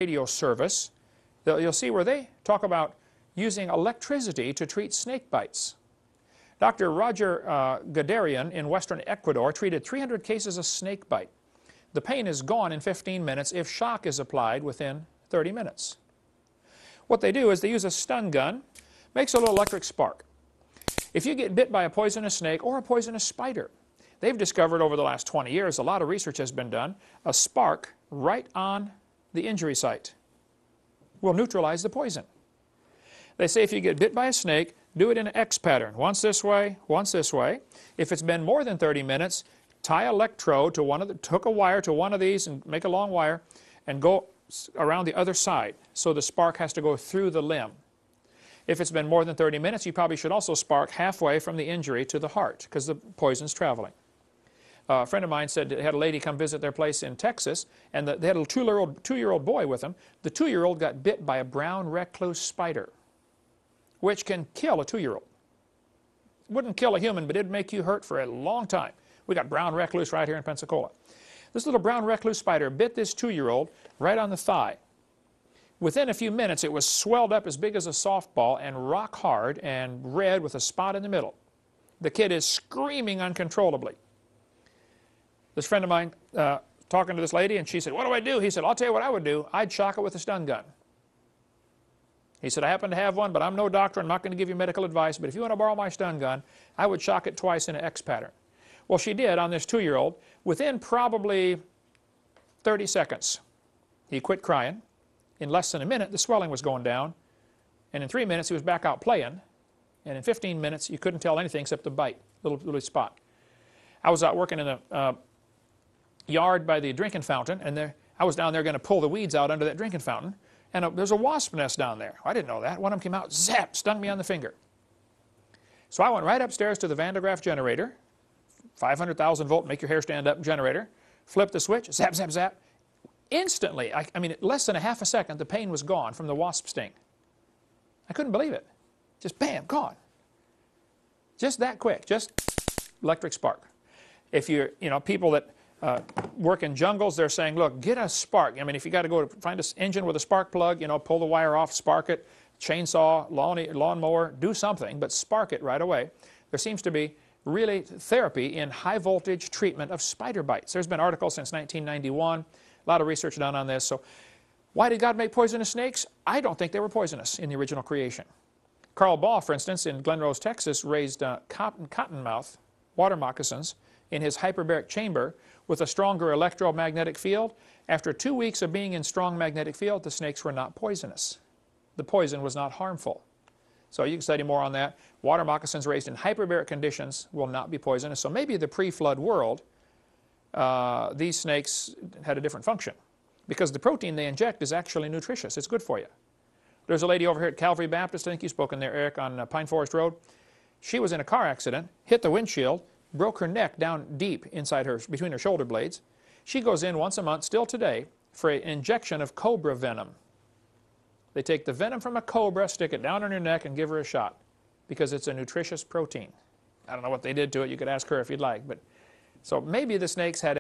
radio service, you'll see where they talk about using electricity to treat snake bites. Dr. Roger Gadarian in western Ecuador treated 300 cases of snake bite. The pain is gone in 15 minutes if shock is applied within 30 minutes. What they do is they use a stun gun, makes a little electric spark. If you get bit by a poisonous snake or a poisonous spider, they've discovered over the last 20 years, a lot of research has been done, a spark right on the injury site will neutralize the poison. They say if you get bit by a snake, do it in an X pattern. Once this way, once this way. If it's been more than 30 minutes, tie an electrode to hook a wire to one of these and make a long wire and go around the other side. So the spark has to go through the limb. If it's been more than 30 minutes, you probably should also spark halfway from the injury to the heart because the poison's traveling. A friend of mine said they had a lady come visit their place in Texas, and they had a two-year-old boy with them. The 2-year-old got bit by a brown recluse spider, which can kill a 2-year-old. Wouldn't kill a human, but it'd make you hurt for a long time. We got brown recluse right here in Pensacola. This little brown recluse spider bit this 2-year-old right on the thigh. Within a few minutes, it was swelled up as big as a softball and rock hard and red with a spot in the middle. The kid is screaming uncontrollably. This friend of mine talking to this lady, and she said, "What do I do?" He said, "I'll tell you what I would do. I'd shock it with a stun gun." He said, "I happen to have one, but I'm no doctor. I'm not going to give you medical advice. But if you want to borrow my stun gun, I would shock it twice in an X pattern." Well, she did on this 2-year-old. Within probably 30 seconds, he quit crying. In less than a minute, the swelling was going down. And in 3 minutes, he was back out playing. And in 15 minutes, you couldn't tell anything except the bite, little spot. I was out working in the yard by the drinking fountain, and I was down there going to pull the weeds out under that drinking fountain. And there's a wasp nest down there. I didn't know that. One of them came out, zap, stung me on the finger. So I went right upstairs to the Van de Graaff generator, 500,000 volt, make your hair stand up generator, flipped the switch, zap, zap, zap. Instantly, I mean, less than a half a second, the pain was gone from the wasp sting. I couldn't believe it. Just bam, gone. Just that quick, just electric spark. If you're, people that work in jungles, they're saying, look, get a spark. I mean, if you got to go to find an engine with a spark plug, pull the wire off, spark it, chainsaw, lawnmower, do something, but spark it right away. There seems to be really therapy in high voltage treatment of spider bites. There's been articles since 1991, a lot of research done on this. So why did God make poisonous snakes? I don't think they were poisonous in the original creation. Carl Baugh, for instance, in Glen Rose, Texas, raised cottonmouth water moccasins in his hyperbaric chamber with a stronger electromagnetic field. After 2 weeks of being in strong magnetic field, the snakes were not poisonous. The poison was not harmful. So you can study more on that. Water moccasins raised in hyperbaric conditions will not be poisonous. So maybe the pre-flood world, these snakes had a different function because the protein they inject is actually nutritious. It's good for you. There's a lady over here at Calvary Baptist, I think you spoke in there, Eric, on Pine Forest Road. She was in a car accident, hit the windshield, broke her neck down deep inside her, between her shoulder blades. She goes in once a month, still today, for an injection of cobra venom. They take the venom from a cobra, stick it down on her neck, and give her a shot because it's a nutritious protein. I don't know what they did to it. You could ask her if you'd like. But so maybe the snakes had